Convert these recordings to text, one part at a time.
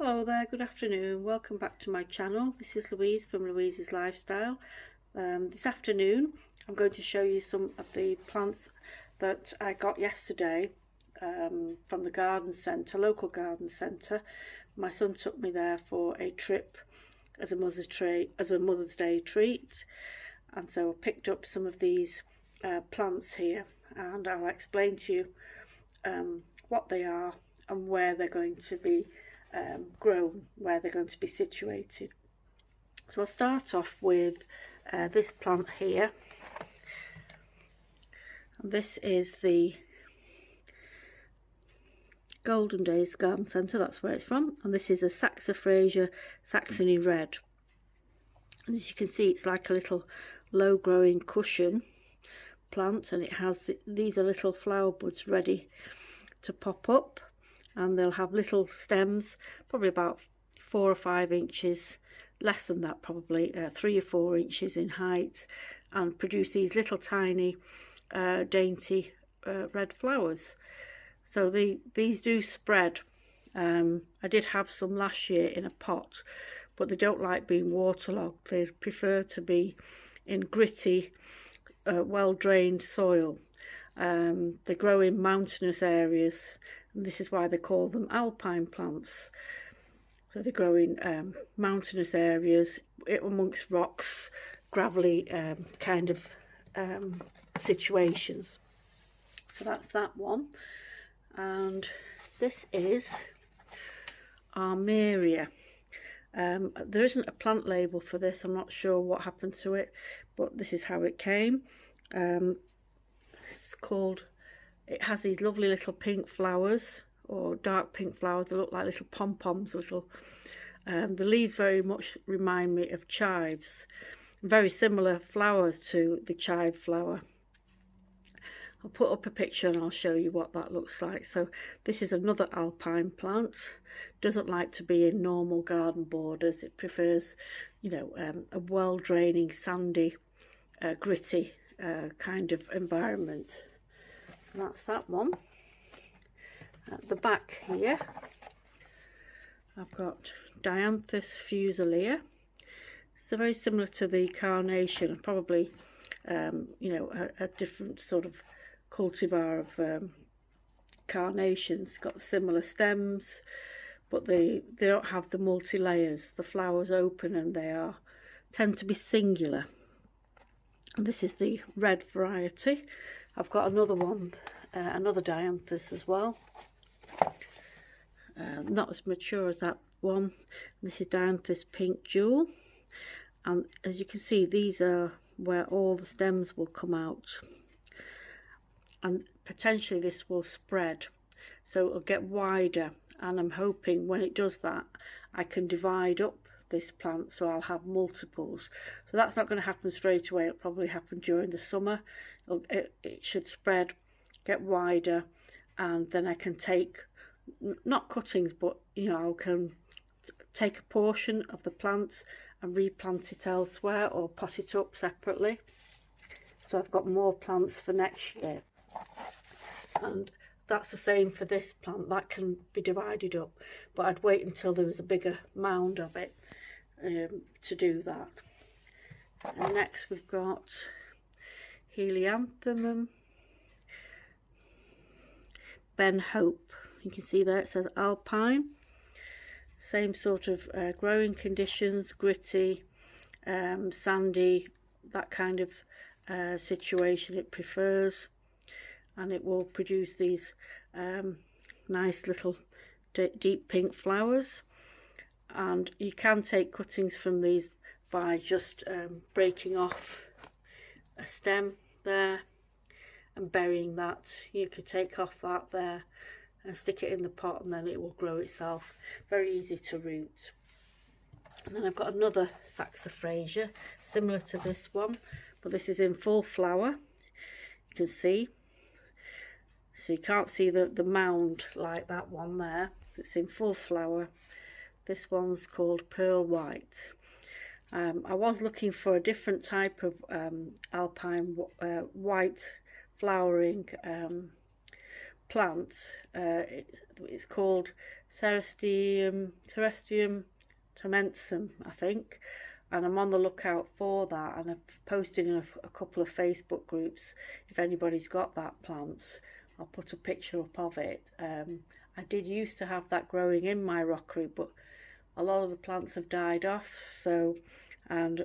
Hello there, good afternoon. Welcome back to my channel. This is Louise from Louise's Lifestyle. This afternoon I'm going to show you some of the plants that I got yesterday from the garden centre, local garden centre. My son took me there for a trip as a Mother's Day treat, and so I picked up some of these plants here, and I'll explain to you what they are and where they're going to be grown, where they're going to be situated. So I'll start off with this plant here, and this is the Golden Days Garden Centre, that's where it's from, and this is a Saxifraga Saxony Red. And as you can see, it's like a little low growing cushion plant, and it has these are little flower buds ready to pop up, and they'll have little stems, probably about 4 or 5 inches, less than that probably, 3 or 4 inches in height, and produce these little tiny dainty red flowers. So these do spread. I did have some last year in a pot, but they don't like being waterlogged. They prefer to be in gritty, well-drained soil. They grow in mountainous areas, and this is why they call them alpine plants. So they grow in mountainous areas, amongst rocks, gravelly kind of situations. So that's that one. And this is Armeria. There isn't a plant label for this. I'm not sure what happened to it, but this is how it came. It's called, it has these lovely little pink flowers, or dark pink flowers. They look like little pom-poms, the leaves very much remind me of chives, very similar flowers to the chive flower. I'll put up a picture and I'll show you what that looks like. So this is another alpine plant. Doesn't like to be in normal garden borders. It prefers, you know, a well-draining, sandy, gritty kind of environment. So that's that one. At the back here, I've got Dianthus fusilier. So very similar to the carnation, probably you know, a different sort of cultivar of carnations. Got similar stems, but they don't have the multi-layers. The flowers open and they tend to be singular. And this is the red variety. I've got another one, another Dianthus as well. Not as mature as that one. This is Dianthus Pink Jewel, and as you can see, these are where all the stems will come out, and potentially this will spread, so it'll get wider, and I'm hoping when it does that I can divide up this plant so I'll have multiples. So that's not going to happen straight away. It'll probably happen during the summer. It should spread, get wider, and then I can take, not cuttings, but you know, I can take a portion of the plant and replant it elsewhere, or pot it up separately. So I've got more plants for next year, and that's the same for this plant. That can be divided up, but I'd wait until there was a bigger mound of it to do that. And next we've got Helianthemum Ben Hope. You can see there it says Alpine. Same sort of growing conditions, gritty, sandy, that kind of situation it prefers, and it will produce these nice little deep pink flowers. And you can take cuttings from these by just breaking off a stem there and burying that. You could take off that there and stick it in the pot, and then it will grow itself. Very easy to root. And then I've got another Saxifraga similar to this one, but this is in full flower. You can see, so you can't see the mound like that one there. It's in full flower. This one's called Pearl White. I was looking for a different type of alpine white flowering plant. It's called Cerestium tomensum, I think, and I'm on the lookout for that, and I've posted in a couple of Facebook groups. If anybody's got that plant, I'll put a picture up of it. I did used to have that growing in my rockery, but a lot of the plants have died off. So, and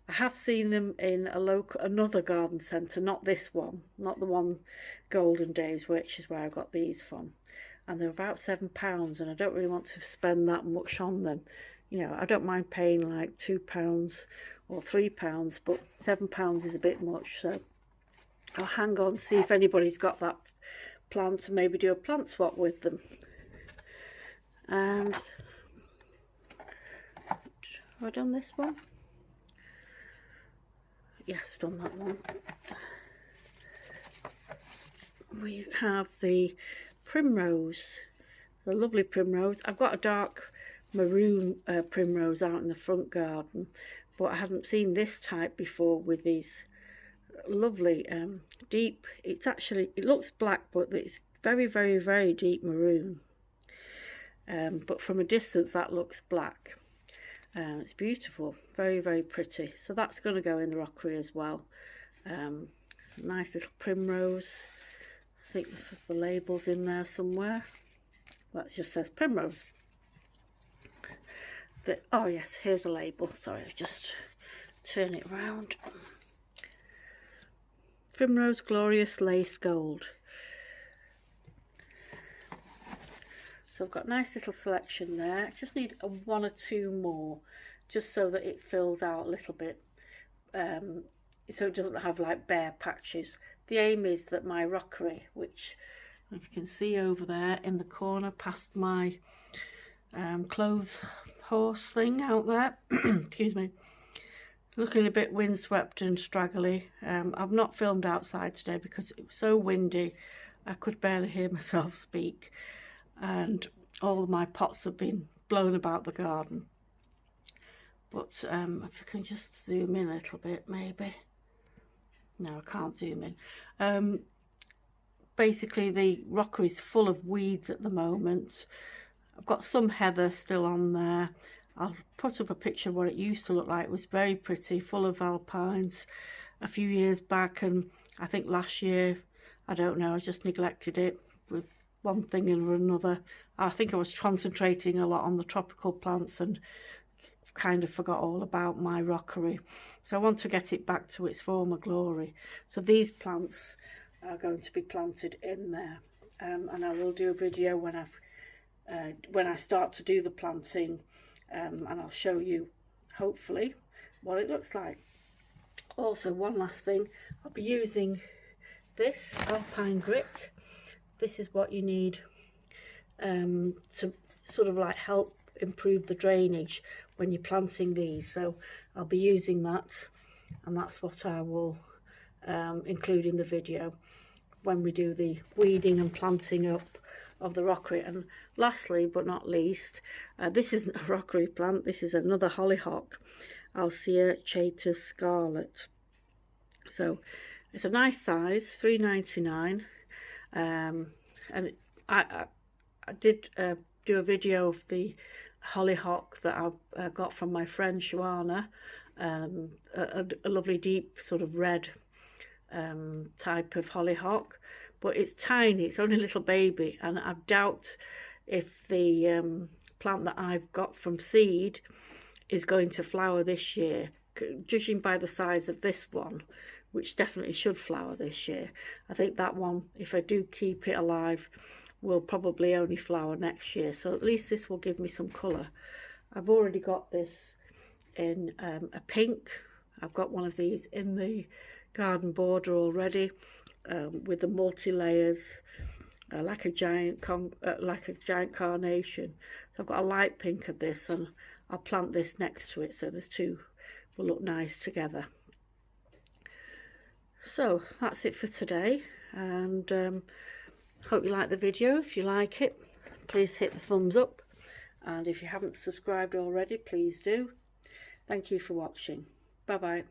I have seen them in another garden centre, not this one, not the one Golden Days, which is where I got these from. And they're about £7, and I don't really want to spend that much on them. You know, I don't mind paying like £2 or £3, but £7 is a bit much. So I'll hang on, see if anybody's got that plant, and maybe do a plant swap with them. And have I done this one? Yes, I've done that one. We have the primrose, the lovely primrose. I've got a dark maroon primrose out in the front garden, but I haven't seen this type before with these lovely deep, it looks black, but it's very, very, very deep maroon. But from a distance that looks black. It's beautiful, very, very pretty. So that's going to go in the rockery as well. Nice little primrose. I think the label's in there somewhere. Well, it just says primrose. Oh yes, here's the label. Sorry, I'll just turn it around. Primrose Glorious Laced Gold. So I've got a nice little selection there. I just need one or two more, just so that it fills out a little bit, so it doesn't have like bare patches. The aim is that my rockery, which if you can see over there in the corner past my clothes horse thing out there, excuse me, looking a bit windswept and straggly. I've not filmed outside today because it was so windy I could barely hear myself speak, and all of my pots have been blown about the garden. But if I can just zoom in a little bit, maybe. No, I can't zoom in. Basically the rockery is full of weeds at the moment. I've got some heather still on there. I'll put up a picture of what it used to look like. It was very pretty, full of alpines a few years back, and I think last year, I don't know, I just neglected it with one thing and another. I think I was concentrating a lot on the tropical plants and kind of forgot all about my rockery. So I want to get it back to its former glory. So these plants are going to be planted in there, and I will do a video when I start to do the planting, and I'll show you hopefully what it looks like. Also, one last thing, I'll be using this Alpine grit. This is what you need to sort of like help improve the drainage when you're planting these. So I'll be using that, and that's what I will include in the video when we do the weeding and planting up of the rockery. And lastly but not least, this isn't a rockery plant, this is another hollyhock, Alcea chatus scarlet. So it's a nice size, $3.99, and I did do a video of the hollyhock that I got from my friend Shawana, a lovely deep sort of red type of hollyhock, but it's tiny, it's only a little baby, and I doubt if the plant that I've got from seed is going to flower this year, judging by the size of this one, which definitely should flower this year. I think that one, if I do keep it alive, will probably only flower next year, so at least this will give me some colour. I've already got this in a pink. I've got one of these in the garden border already, with the multi-layers, like a giant carnation. So I've got a light pink of this, and I'll plant this next to it, so these two will look nice together. So that's it for today, and hope you like the video. If you like it, please hit the thumbs up, and if you haven't subscribed already, please do. Thank you for watching. Bye bye.